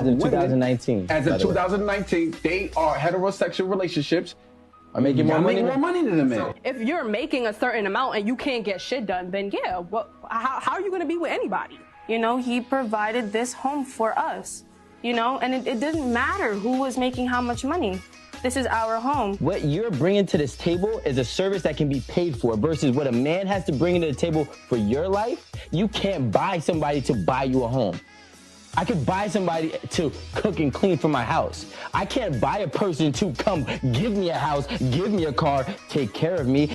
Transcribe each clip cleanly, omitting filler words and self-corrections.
as of 2019. As of 2019, they are heterosexual relationships. Are making more money than the men. So if you're making a certain amount and you can't get shit done, then yeah, how are you gonna be with anybody? You know, he provided this home for us, you know, and it didn't matter who was making how much money. This is our home. What you're bringing to this table is a service that can be paid for versus what a man has to bring to the table for your life. You can't buy somebody to buy you a home. I could buy somebody to cook and clean for my house. I can't buy a person to come give me a house, give me a car, take care of me.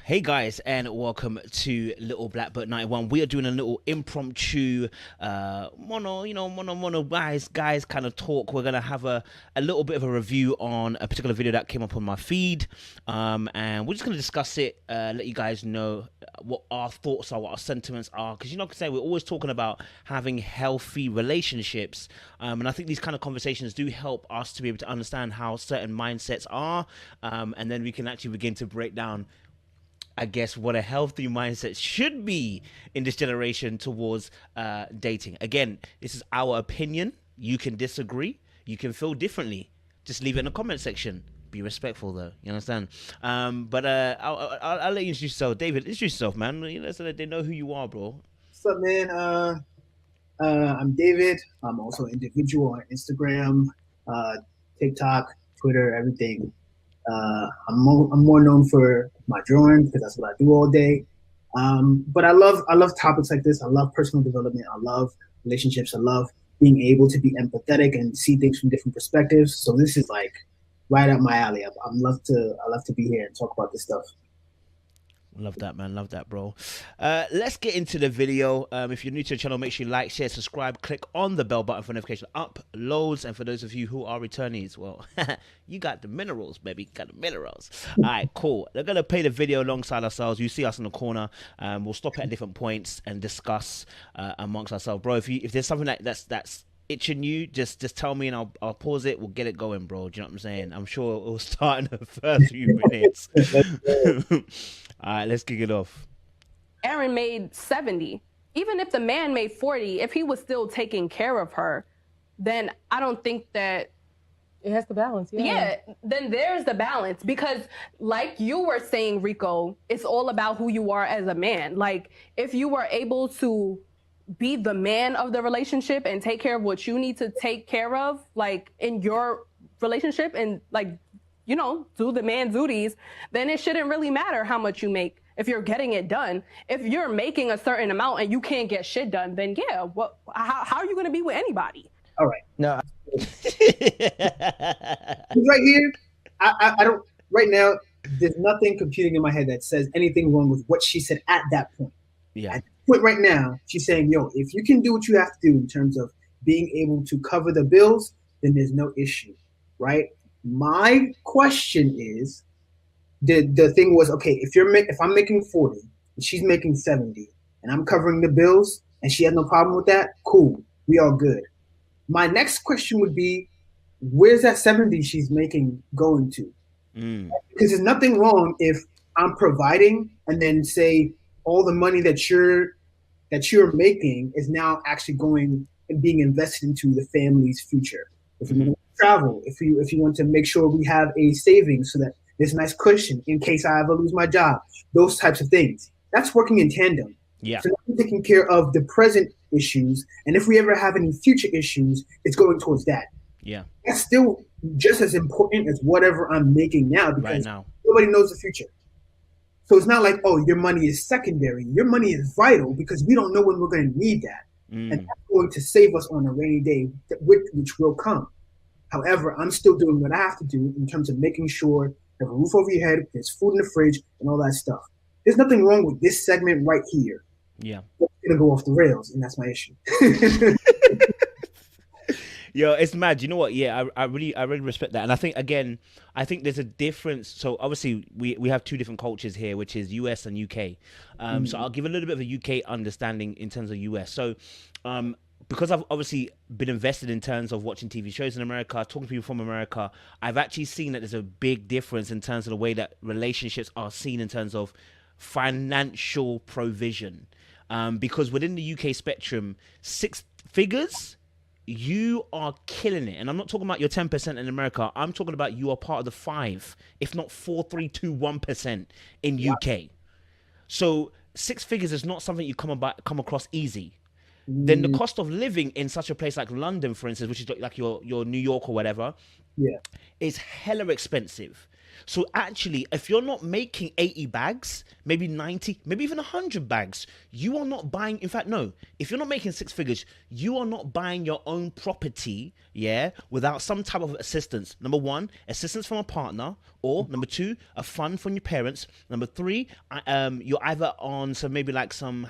Hey guys, and welcome to Little Black Book 91. We are doing a little impromptu mono guys kind of talk. We're gonna have a little bit of a review on a particular video that came up on my feed, and we're just gonna discuss it, let you guys know what our thoughts are, what our sentiments are, because we're always talking about having healthy relationships, and I think these kind of conversations do help us to be able to understand how certain mindsets are, and then we can actually begin to break down, I guess, what a healthy mindset should be in this generation towards dating. Again, this is our opinion. You can disagree. You can feel differently. Just leave it in the comment section. Be respectful, though. You understand? But I'll let you introduce yourself. David, introduce yourself, man. So that they know who you are, bro. What's up, man? I'm David. I'm also InDavidual on Instagram, TikTok, Twitter, everything. I'm more known for my drawing because that's what I do all day. But I love topics like this. I love personal development. I love relationships. I love being able to be empathetic and see things from different perspectives. So this is like right up my alley. I love to be here and talk about this stuff. Love that, man. Love that, bro. Let's get into the video. If you're new to the channel, make sure you like, share, subscribe, click on the bell button for notification uploads. And for those of you who are returnees, well, you got the minerals, baby. Got the minerals. All right, cool. They're going to play the video alongside ourselves. You see us in the corner. We'll stop at different points and discuss amongst ourselves. Bro, if there's something that's itching you, just tell me and I'll pause it. We'll get it going, bro. Do you know what I'm saying? I'm sure it'll start in the first few minutes. All right, let's kick it off. Aaron made 70. Even if the man made 40, if he was still taking care of her, then I don't think that it has to balance. Yeah, then there's the balance, because like you were saying, Rico, it's all about who you are as a man. Like if you were able to be the man of the relationship and take care of what you need to take care of, like in your relationship, and like, you know, do the man duties, then it shouldn't really matter how much you make if you're getting it done. If you're making a certain amount and you can't get shit done, then yeah, how are you going to be with anybody? All right. No. Right here, I don't, right now, there's nothing computing in my head that says anything wrong with what she said at that point. Yeah. At that point right now, she's saying, yo, if you can do what you have to do in terms of being able to cover the bills, then there's no issue, right? My question is, the thing was, okay, if I'm making 40 and she's making 70 and I'm covering the bills and she has no problem with that, cool, we all good. My next question would be, where's that 70 she's making going to? Because there's nothing wrong if I'm providing and then say all the money that you're making is now actually going and being invested into the family's future. If you want to travel, if you want to make sure we have a savings so that there's a nice cushion in case I ever lose my job, those types of things. That's working in tandem. Yeah. So I'm taking care of the present issues, and if we ever have any future issues, it's going towards that. Yeah. That's still just as important as whatever I'm making now, because nobody knows the future. So it's not like, oh, your money is secondary. Your money is vital because we don't know when we're going to need that. And that's going to save us on a rainy day, which will come. However, I'm still doing what I have to do in terms of making sure you have a roof over your head, there's food in the fridge, and all that stuff. There's nothing wrong with this segment right here. Yeah. It's going to go off the rails, and that's my issue. Yo, it's mad. You know what? Yeah, I really respect that. And I think, again, there's a difference. So obviously we have two different cultures here, which is US and UK. So I'll give a little bit of a UK understanding in terms of US. So because I've obviously been invested in terms of watching TV shows in America, talking to people from America, I've actually seen that there's a big difference in terms of the way that relationships are seen in terms of financial provision. because within the UK spectrum, 6 figures, you are killing it. And I'm not talking about your 10% in America. I'm talking about you are part of the 5, if not 4, 3, 2, 1% in UK. So 6 figures is not something you come across easy. Then the cost of living in such a place like London, for instance, which is like your New York or whatever, is hella expensive. So actually, if you're not making 80 bags, maybe 90, maybe even 100 bags, you are not buying. In fact, no, if you're not making 6 figures, you are not buying your own property, without some type of assistance. Number 1, assistance from a partner, or number 2, a fund from your parents. Number 3, you're either on some maybe like some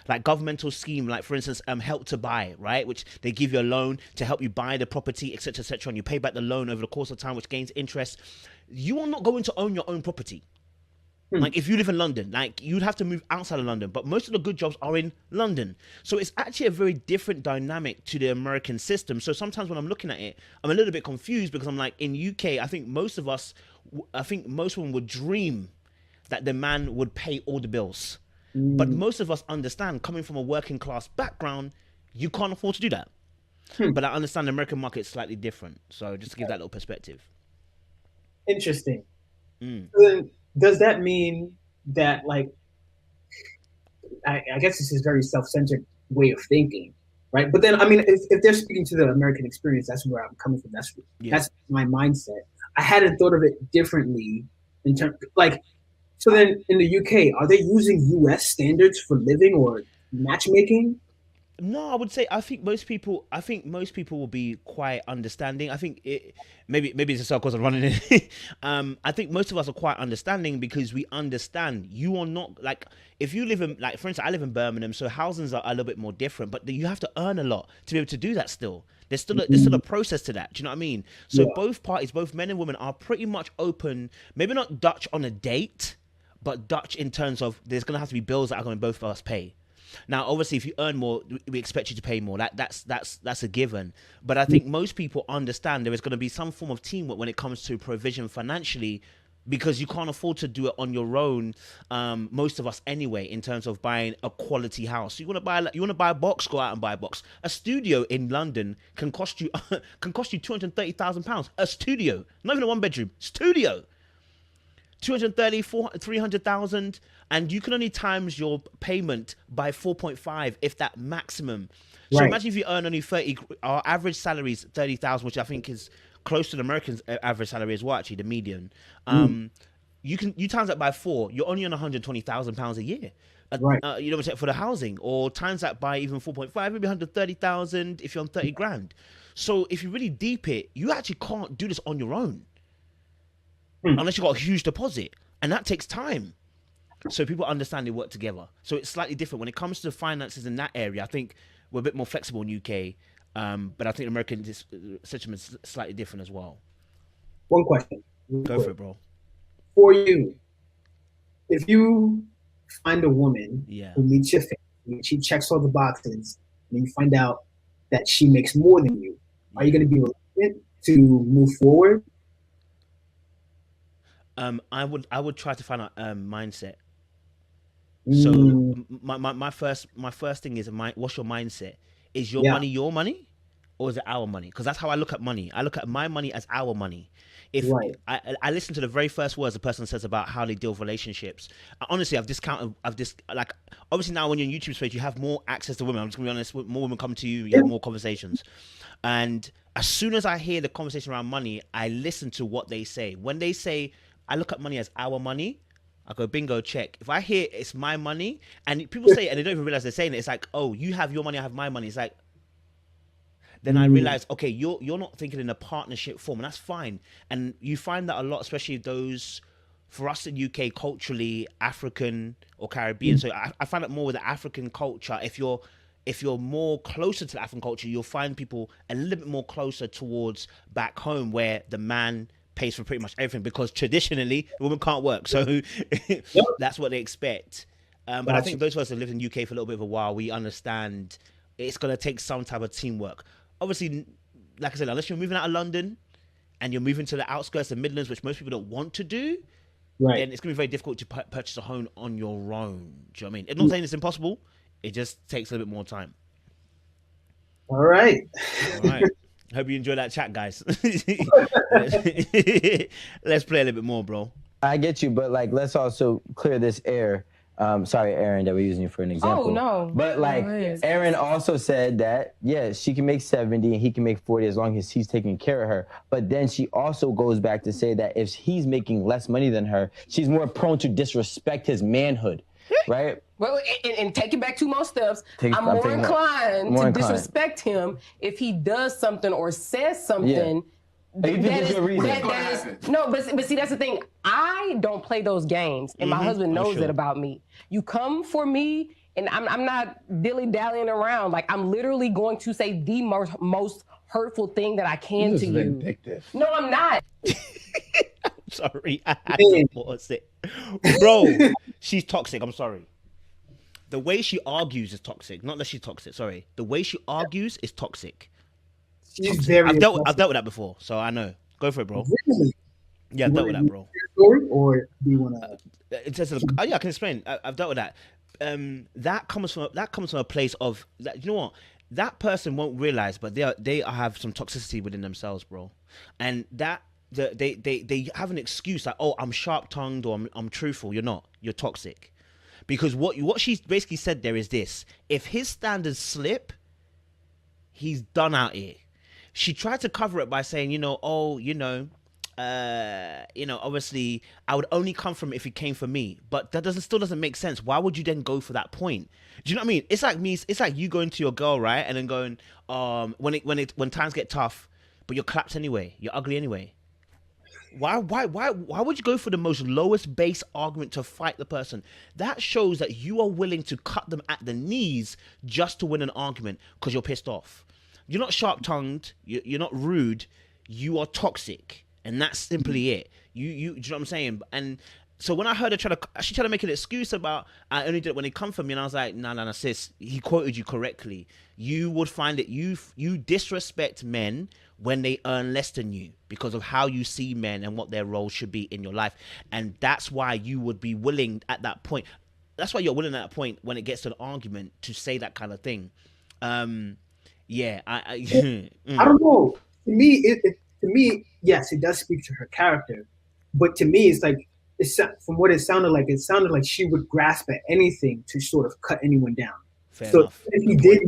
like governmental scheme, like for instance, Help to Buy, right? Which they give you a loan to help you buy the property, etc., etc., and you pay back the loan over the course of time, which gains interest. You are not going to own your own property. Like if you live in London, like you'd have to move outside of London, but most of the good jobs are in London. So it's actually a very different dynamic to the American system. So sometimes when I'm looking at it, I'm a little bit confused because I'm like, in UK, I think most women would dream that the man would pay all the bills. But most of us understand, coming from a working class background, you can't afford to do that. But I understand the American market is slightly different. So just to give that little perspective. Interesting. So then, does that mean that, like, I guess this is very self-centered way of thinking, right? But then, I mean, if they're speaking to the American experience, that's where I'm coming from. That's my mindset. I hadn't thought of it differently in terms, like, so then in the UK, are they using US standards for living or matchmaking? No, I would say I think most people will be quite understanding. I think maybe it's a circle I'm running in. I think most of us are quite understanding because we understand you are not, like, if you live in, like, for instance, I live in Birmingham, so housings are a little bit more different, but you have to earn a lot to be able to do that still. There's still a process to that. Do you know what I mean? So both parties, both men and women, are pretty much open, maybe not Dutch on a date, but Dutch in terms of there's going to have to be bills that are going to both of us pay. Now, obviously, if you earn more, we expect you to pay more. That's a given. But I think most people understand there is going to be some form of teamwork when it comes to provision financially, because you can't afford to do it on your own. Most of us, anyway, in terms of buying a quality house. You want to buy a box, go out and buy a box. A studio in London can cost you £230,000. A studio, not even a 1-bedroom studio. 230, 300,000, and you can only times your payment by 4.5, if that maximum. So imagine if you earn only 30. Our average salary is 30,000, which I think is close to the American average salary as well. Actually, the median. You times that by 4, you're only on £120,000 a year. You know, for the housing, or times that by even 4.5, maybe 130,000 if you're on 30 grand. So if you really deep it, you actually can't do this on your own. Unless you've got a huge deposit, and that takes time. So people understand they work together. So it's slightly different when it comes to finances in that area. I think we're a bit more flexible in UK, but I think American system is slightly different as well. One question. Go for it, bro. For you, if you find a woman who meets your family, she checks all the boxes, and you find out that she makes more than you, are you going to be reluctant to move forward? I would try to find out mindset. So my first thing is what's your mindset? Is your money your money, or is it our money? Because that's how I look at money. I look at my money as our money. If I listen to the very first words a person says about how they deal with relationships, honestly, like, obviously now when you're in YouTube space, you have more access to women. I'm just gonna be honest, more women come to you, you have more conversations. And as soon as I hear the conversation around money, I listen to what they say. When they say, I look at money as our money, I go, bingo, check. If I hear it's my money, and people say it and they don't even realize they're saying it, it's like, oh, you have your money, I have my money. It's like, then I realize, okay, you're not thinking in a partnership form, and that's fine. And you find that a lot, especially those, for us in UK, culturally, African or Caribbean. So I find it more with the African culture. If you're more closer to the African culture, you'll find people a little bit more closer towards back home, where the man pays for pretty much everything, because traditionally the woman can't work, so that's what they expect. But I think those of us that live in the UK for a little bit of a while, we understand it's going to take some type of teamwork. Obviously, like I said, unless you're moving out of London and you're moving to the outskirts of Midlands, which most people don't want to do, Right. then it's gonna be very difficult to purchase a home on your own. Do you know what I mean? I'm not saying it's impossible. It just takes a little bit more time. All right. All right. Hope you enjoy that chat, guys. Let's play a little bit more, bro. I get you, but like, let's also clear this air. Sorry, Aaron, that we're using you for an example. Oh, no. But like, Aaron also said that, yeah, she can make 70 and he can make 40 as long as he's taking care of her. But then she also goes back to say that if he's making less money than her, she's more prone to disrespect his manhood, right? Well, and take it back 2 more steps. I'm I'm more taking inclined more to inclined. disrespect him if he does something or says something. Even if it's your reason. No, but see, that's the thing. I don't play those games, and my husband knows it about me. You come for me, and I'm not dilly-dallying around. Like, I'm literally going to say the most hurtful thing that I can to you. Vindictive. No, I'm not. Sorry, I had to pause it. Bro, she's toxic. I'm sorry. The way she argues is toxic. Not that she's toxic. Sorry. The way she argues is toxic. She's very. I've dealt with that before, so I know. Go for it, bro. Really? Yeah, I've dealt with that, bro. Story, or do you want to? In terms of, yeah, I can explain. I've dealt with that. That comes from a place of that. You know what? That person won't realize, but they have some toxicity within themselves, bro. And that they have an excuse like, oh, I'm sharp tongued or I'm truthful. You're not. You're toxic. Because what she's basically said there is this: if his standards slip, he's done out here. She tried to cover it by saying, obviously I would only come from if it came for me, but that still doesn't make sense. Why would you then go for that point? Do you know what I mean? It's like me. It's like you going to your girl, right, and then going, when times get tough, but you're clapped anyway. You're ugly anyway. Why would you go for the most lowest base argument to fight the person? That shows that you are willing to cut them at the knees just to win an argument because you're pissed off. You're not sharp-tongued. You're not rude. You are toxic, and that's simply it. Do you know what I'm saying? And so when I heard her she tried to make an excuse about I only did it when they come for me, and I was like, no, sis. He quoted you correctly. You would find that you disrespect men when they earn less than you because of how you see men and what their role should be in your life, and that's why you would be willing at that point. That's why you're willing at that point when it gets to an argument to say that kind of thing. Yeah, I don't know. To me, yes, it does speak to her character, but to me, it's like from what it sounded like she would grasp at anything to sort of cut anyone down. Fair so enough. if he did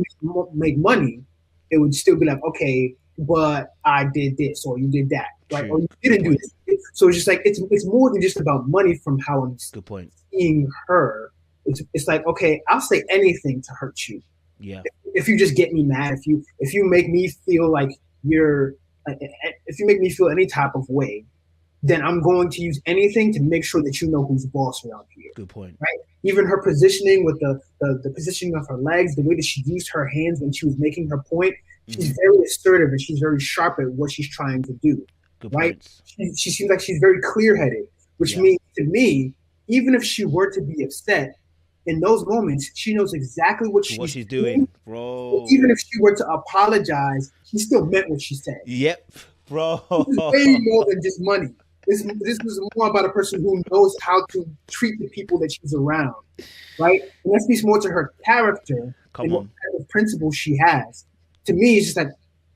make money, it would still be like, okay, but I did this or you did that, right? Or you didn't do this. So it's just like it's more than just about money. From how I'm seeing her, it's like, okay, I'll say anything to hurt you. Yeah. If you just get me mad, if you make me feel like if you make me feel any type of way, then I'm going to use anything to make sure that you know who's boss around here. Good point. Right? Even her positioning with the positioning of her legs, the way that she used her hands when she was making her point, she's very assertive and she's very sharp at what she's trying to do. Good right? Points. She seems like she's very clear-headed, which means to me, even if she were to be upset, in those moments, she knows exactly what she's doing, bro. Even if she were to apologize, she still meant what she said. Yep, bro. This is way more than just money. This was more about a person who knows how to treat the people that she's around, right? And that speaks more to her character and what kind of principles she has. To me, it's just like,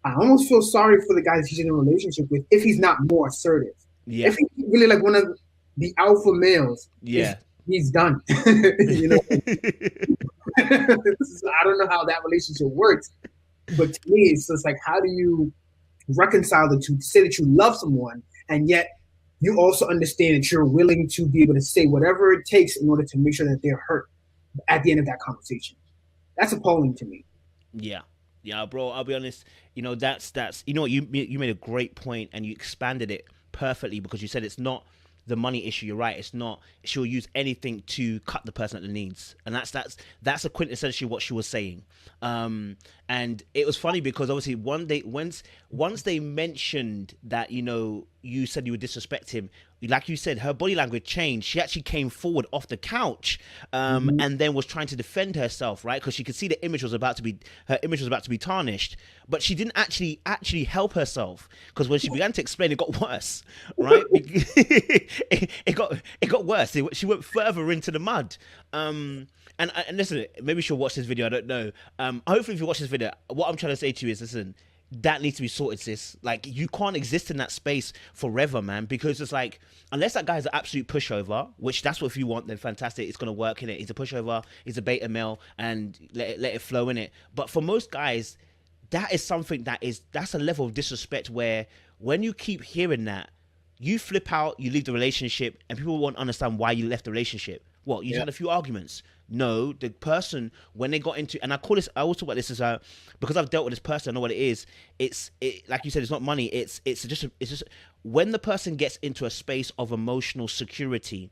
I almost feel sorry for the guy that she's in a relationship with if he's not more assertive. Yeah. If he's really like one of the alpha males, he's done. You know, I don't know how that relationship works, but to me, it's just like, how do you reconcile the two? Say that you love someone, and yet you also understand that you're willing to be able to say whatever it takes in order to make sure that they're hurt at the end of that conversation. That's appalling to me. Yeah, bro. I'll be honest. You know, that's you know what, you made a great point and you expanded it perfectly because you said it's not the money issue. You're right. It's not. She'll use anything to cut the person at the knees, and that's a quintessentially what she was saying. And it was funny because obviously once they mentioned that, you know, you said you would disrespect him, like you said, her body language changed. She actually came forward off the couch, and then was trying to defend herself, right? Because she could see her image was about to be tarnished. But she didn't actually help herself, because when she began to explain, it got worse, right? it got worse. She went further into the mud. And listen, maybe she'll watch this video. I don't know. Hopefully, if you watch this video, what I'm trying to say to you is, listen, that needs to be sorted, sis. Like, you can't exist in that space forever, man, because it's like, unless that guy's an absolute pushover, which that's what if you want, then fantastic, it's gonna work in it. He's a pushover, he's a beta male, and let it flow in it. But for most guys, that is something that's a level of disrespect where when you keep hearing that, you flip out, you leave the relationship, and people won't understand why you left the relationship. Well, you had a few arguments. No, the person, when they got into, and I always talk about this as because I've dealt with this person, I know what it is. It's like you said, it's not money. It's just when the person gets into a space of emotional security,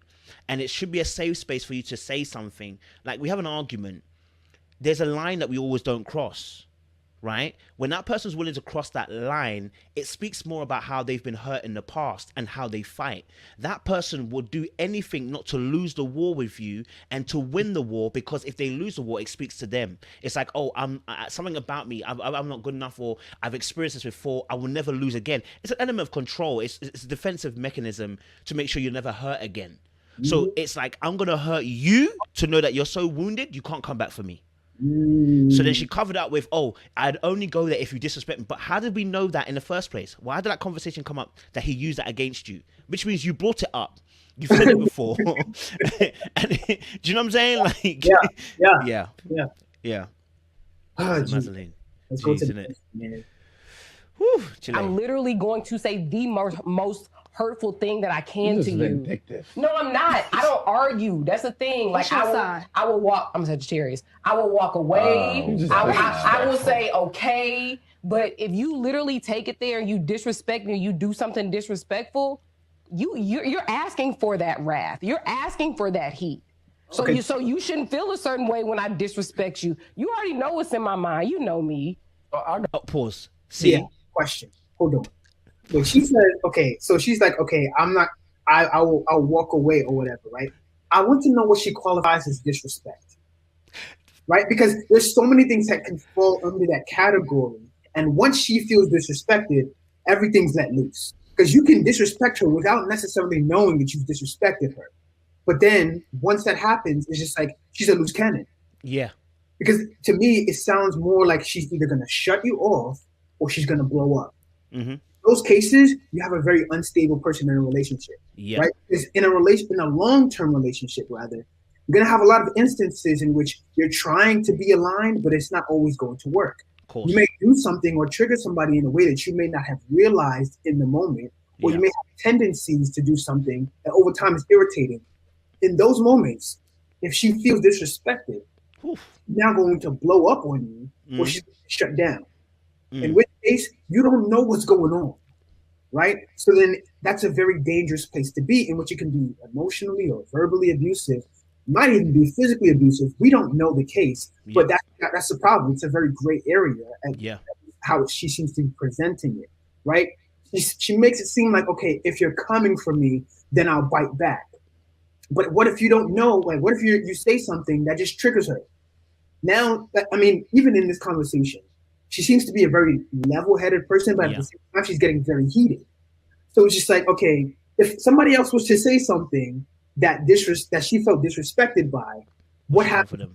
and it should be a safe space for you to say something. Like, we have an argument. There's a line that we always don't cross. Right? When that person's willing to cross that line, it speaks more about how they've been hurt in the past and how they fight. That person will do anything not to lose the war with you and to win the war, because if they lose the war, it speaks to them. It's like, oh, something about me, I'm not good enough, or I've experienced this before, I will never lose again. It's an element of control. It's a defensive mechanism to make sure you're never hurt again. So it's like, I'm going to hurt you to know that you're so wounded, you can't come back for me. So then she covered up with, oh, I'd only go there if you disrespect me. But how did we know that in the first place? Why did that conversation come up that he used that against you? Which means you brought it up. You've said it before. And, do you know what I'm saying? Like, yeah. Oh, Mazeline. Let's go to it? man. Whew, I'm literally going to say the most hurtful thing that I can to you. Vindictive. No, I'm not. I don't argue. That's the thing. Like, I will walk. I'm Sagittarius. I will walk away. I will say okay. But if you literally take it there and you disrespect me, you do something disrespectful, you're asking for that wrath. You're asking for that heat. So you shouldn't feel a certain way when I disrespect you. You already know what's in my mind. You know me. Pause. See. Yeah. Question. Hold on. So she said, okay, so she's like, okay, I'll walk away or whatever, right? I want to know what she qualifies as disrespect, right? Because there's so many things that can fall under that category. And once she feels disrespected, everything's let loose. Because you can disrespect her without necessarily knowing that you've disrespected her. But then once that happens, it's just like, she's a loose cannon. Yeah. Because to me, it sounds more like she's either going to shut you off or she's going to blow up. Mm-hmm. Those cases, you have a very unstable person in a relationship, right? Because in a long-term relationship, rather, you're gonna have a lot of instances in which you're trying to be aligned, but it's not always going to work. You may do something or trigger somebody in a way that you may not have realized in the moment, or you may have tendencies to do something that over time is irritating. In those moments, if she feels disrespected, she's now going to blow up on you, or she's shut down. In which case, you don't know what's going on, right? So then that's a very dangerous place to be, in which it can be emotionally or verbally abusive, might even be physically abusive. We don't know the case, but that's the problem. It's a very gray area, and how she seems to be presenting it, right? She makes it seem like, okay, if you're coming for me, then I'll bite back. But what if you don't know? Like, what if you say something that just triggers her? Now, I mean, even in this conversation, she seems to be a very level-headed person, but at the same time, she's getting very heated. So it's just like, okay, if somebody else was to say something that she felt disrespected by, what happened?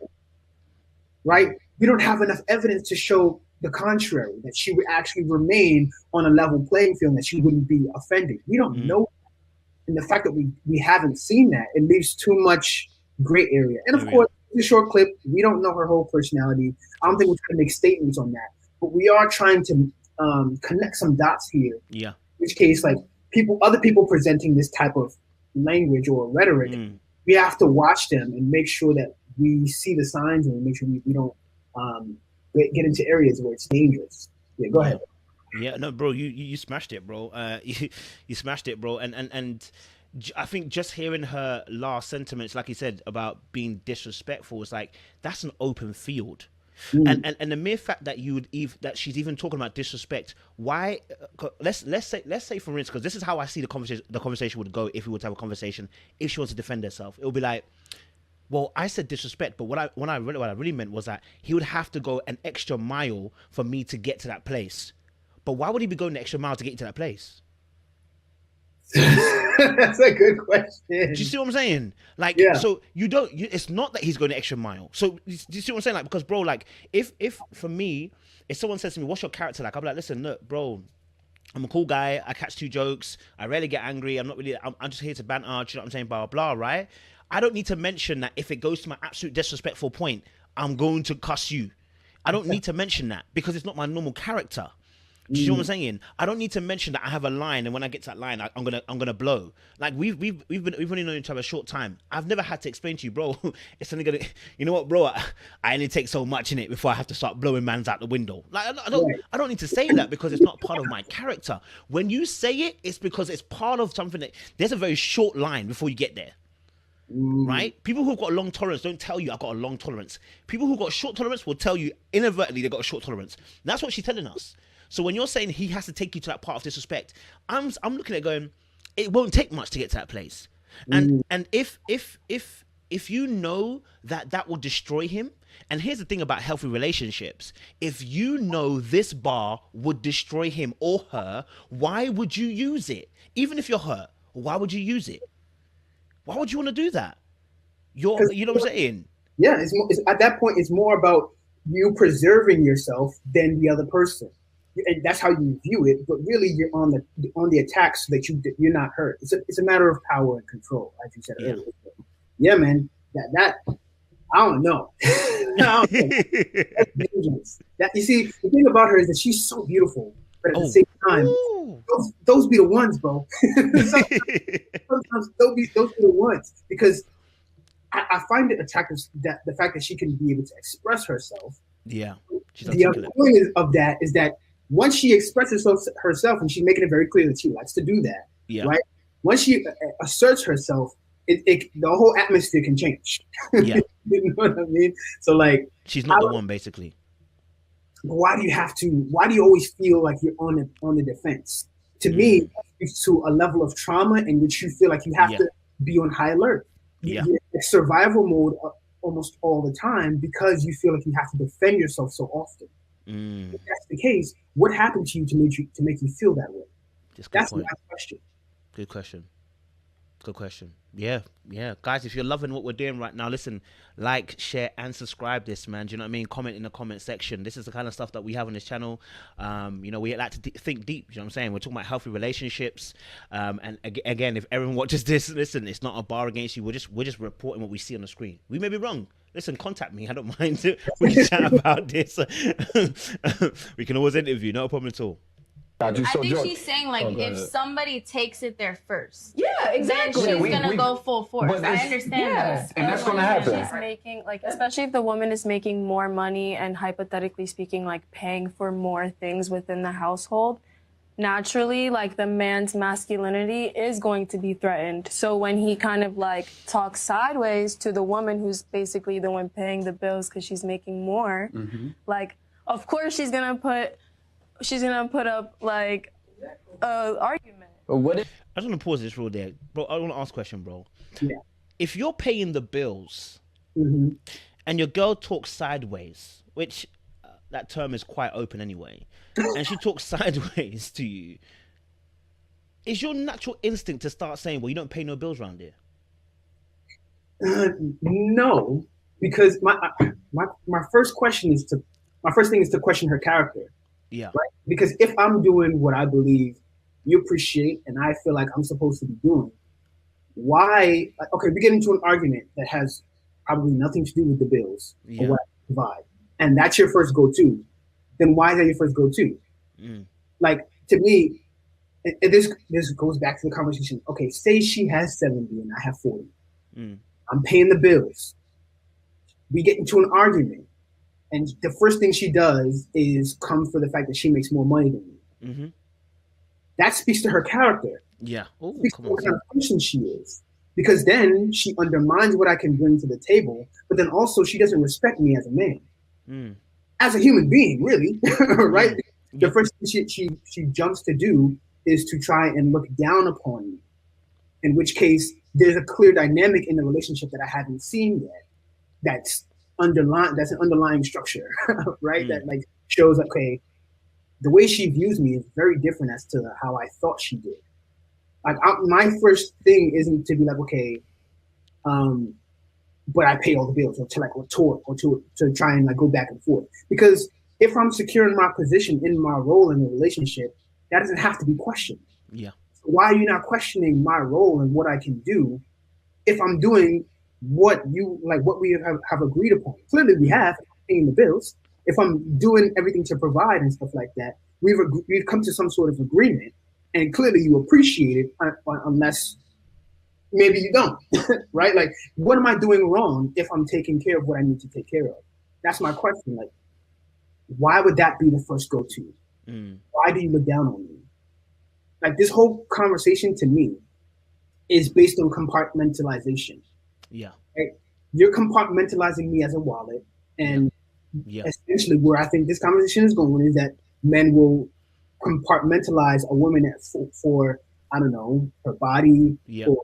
Right? We don't have enough evidence to show the contrary, that she would actually remain on a level playing field, that she wouldn't be offended. We don't know that. And the fact that we haven't seen that, it leaves too much gray area. And of course, it's a short clip. We don't know her whole personality. I don't think we're trying to make statements on that. But we are trying to connect some dots here. Yeah. In which case, like other people presenting this type of language or rhetoric, we have to watch them and make sure that we see the signs and make sure we don't get into areas where it's dangerous. Yeah, go ahead. Yeah, no, bro, you smashed it, bro. You smashed it, bro. And I think just hearing her last sentiments, like you said, about being disrespectful, is like, that's an open field. And the mere fact that that she's even talking about disrespect. Why? Let's say for instance, because this is how I see the conversation would go if we were to have a conversation. If she wants to defend herself, it would be like, well, I said disrespect, but what I really meant was that he would have to go an extra mile for me to get to that place. But why would he be going the extra mile to get to that place? That's a good question. Do you see what I'm saying? Like, so it's not that he's going the extra mile. So do you see what I'm saying? Like, because bro, like, if for me, if someone says to me, "What's your character like?" I'll be like, "Listen, look, bro, I'm a cool guy. I catch 2 jokes. I rarely get angry. I'm just here to banter. Do you know what I'm saying? Blah blah blah. Right? I don't need to mention that if it goes to my absolute disrespectful point, I'm going to cuss you. I don't need to mention that because it's not my normal character. Do you know what I'm saying? I don't need to mention that I have a line, and when I get to that line, I'm gonna blow. Like we've only known each other a short time. I've never had to explain to you, bro. It's only gonna, you know what, bro? I only take so much in it before I have to start blowing mans out the window. Like I don't need to say that because it's not part of my character. When you say it, it's because it's part of something that there's a very short line before you get there. Right? People who've got a long tolerance don't tell you I've got a long tolerance. People who've got short tolerance will tell you inadvertently they've got a short tolerance. That's what she's telling us. So when you're saying he has to take you to that part of disrespect, I'm looking at going, it won't take much to get to that place. And if you know that will destroy him, and here's the thing about healthy relationships, if you know this bar would destroy him or her, why would you use it? Even if you're hurt, why would you use it? Why would you want to do that? You know what I'm saying? Yeah, it's at that point, it's more about you preserving yourself than the other person. And that's how you view it, but really you're on the attack so that you're not hurt. It's a matter of power and control, as you said earlier. Yeah, man. That I don't know. That's dangerous. That you see, the thing about her is that she's so beautiful, but at the same time, those be the ones, bro. Sometimes those be the ones because I find it attractive that the fact that she can be able to express herself. Yeah. The other point of that is that once she expresses herself and she's making it very clear that she likes to do that, right? Once she asserts herself, the whole atmosphere can change. Yeah. You know what I mean? So like, she's not the one, basically. Why do you always feel like you're on the defense? To me, it's to a level of trauma in which you feel like you have to be on high alert. You're in survival mode almost all the time because you feel like you have to defend yourself so often. If that's the case, what happened to you to make you feel that way? That's my question. Good question. Yeah. Guys, if you're loving what we're doing right now, listen, like, share, and subscribe this, man. Do you know what I mean? Comment in the comment section. This is the kind of stuff that we have on this channel. We like to think deep. You know what I'm saying? We're talking about healthy relationships. And again, if everyone watches this, listen, it's not a bar against you. We're just reporting what we see on the screen. We may be wrong. Listen, contact me. I don't mind. We can chat about this. We can always interview. No problem at all. I think she's saying, like, if somebody takes it there first, yeah, exactly, then she's gonna go full force. I understand that, and that's gonna happen. She's making, like, especially if the woman is making more money and hypothetically speaking, like, paying for more things within the household. Naturally, like, the man's masculinity is going to be threatened. So when he kind of like talks sideways to the woman who's basically the one paying the bills because she's making more, like, of course she's gonna put up like an argument. I just want to pause this real there, bro. I want to ask a question, bro. Yeah. If you're paying the bills and your girl talks sideways, which that term is quite open anyway, and she talks sideways to you, is your natural instinct to start saying, well, you don't pay no bills around here? No, because my first thing is to question her character. Yeah. Right? Because if I'm doing what I believe you appreciate and I feel like I'm supposed to be doing, why? Okay, we get into an argument that has probably nothing to do with the bills or what I provide, and that's your first go-to. Then why is that your first go-to? Like, to me, this goes back to the conversation. Okay, say she has 70 and I have 40. I'm paying the bills. We get into an argument. And the first thing she does is come for the fact that she makes more money than me. That speaks to her character. Yeah. Ooh, speaks to what kind of person she is. Because then she undermines what I can bring to the table, but then also she doesn't respect me as a man. as a human being, really, right? The first thing she jumps to do is to try and look down upon me. In which case, there's a clear dynamic in the relationship that I haven't seen yet. That's an underlying structure, right? That like shows, okay, the way she views me is very different as to how I thought she did. Like my first thing isn't to be like, okay, but I pay all the bills, or to try and like go back and forth. Because if I'm secure in my position, in my role in the relationship, that doesn't have to be questioned. Yeah. So why are you not questioning my role and what I can do if I'm doing what we have agreed upon? Clearly we have, paying the bills. If I'm doing everything to provide and stuff like that, we've come to some sort of agreement, and clearly you appreciate it, unless maybe you don't, right? Like, what am I doing wrong if I'm taking care of what I need to take care of? That's my question. Like, why would that be the first go-to? Why do you look down on me? Like, this whole conversation to me is based on compartmentalization. Yeah. Right? You're compartmentalizing me as a wallet, and essentially where I think this conversation is going is that men will compartmentalize a woman for I don't know, her body, for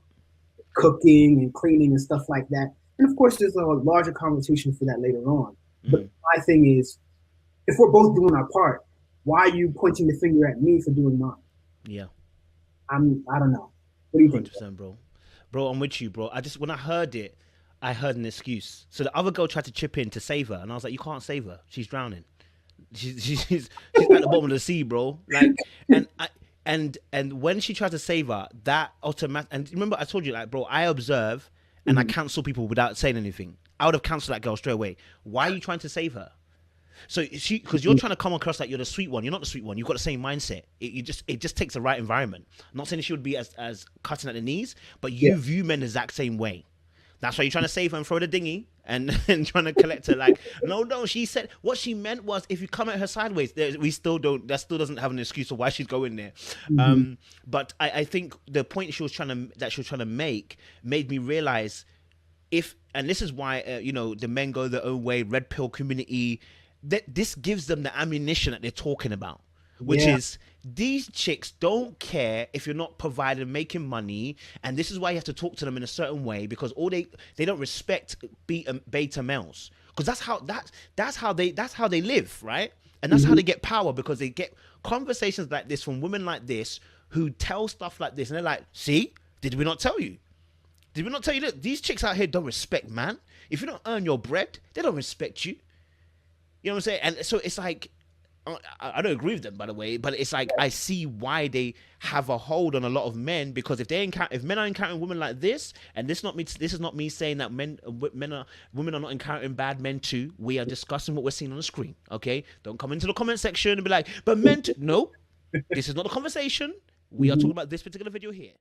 cooking and cleaning and stuff like that. And of course, there's a larger conversation for that later on. But my thing is, if we're both doing our part, why are you pointing the finger at me for doing mine? Yeah. I don't know. What do you think? 100%, bro, I'm with you, bro. When I heard it, I heard an excuse. So the other girl tried to chip in to save her, and I was like, you can't save her. She's drowning. She's at the bottom of the sea, bro. Like, and when she tried to save her, that automatic. And remember, I told you, like, bro, I observe and I cancel people without saying anything. I would have canceled that girl straight away. Why are you trying to save her? So because you're trying to come across like you're the sweet one. You're not the sweet one. You've got the same mindset. It just takes the right environment. I'm not saying she would be as cutting at the knees, but you view men the exact same way. That's why you're trying to save her and throw the dinghy and trying to collect her. Like, no, she said what she meant was if you come at her sideways, that still doesn't have an excuse of why she's going there. But I think the point she was trying to make made me realize and this is why the men go their own way, red pill community. That this gives them the ammunition that they're talking about, which is these chicks don't care if you're not providing, making money, and this is why you have to talk to them in a certain way, because they don't respect beta males, because that's how they live, right? And that's how they get power, because they get conversations like this from women like this who tell stuff like this, and they're like, see, did we not tell you? Did we not tell you that these chicks out here don't respect man? If you don't earn your bread, they don't respect you. You know what I'm saying? And so it's like, I don't agree with them, by the way, but it's like I see why they have a hold on a lot of men, because if men are encountering women like this, and this is not me saying that women are not encountering bad men too. We are discussing what we're seeing on the screen. Okay, don't come into the comment section and be like, but men too. No, this is not a conversation. We are talking about this particular video here.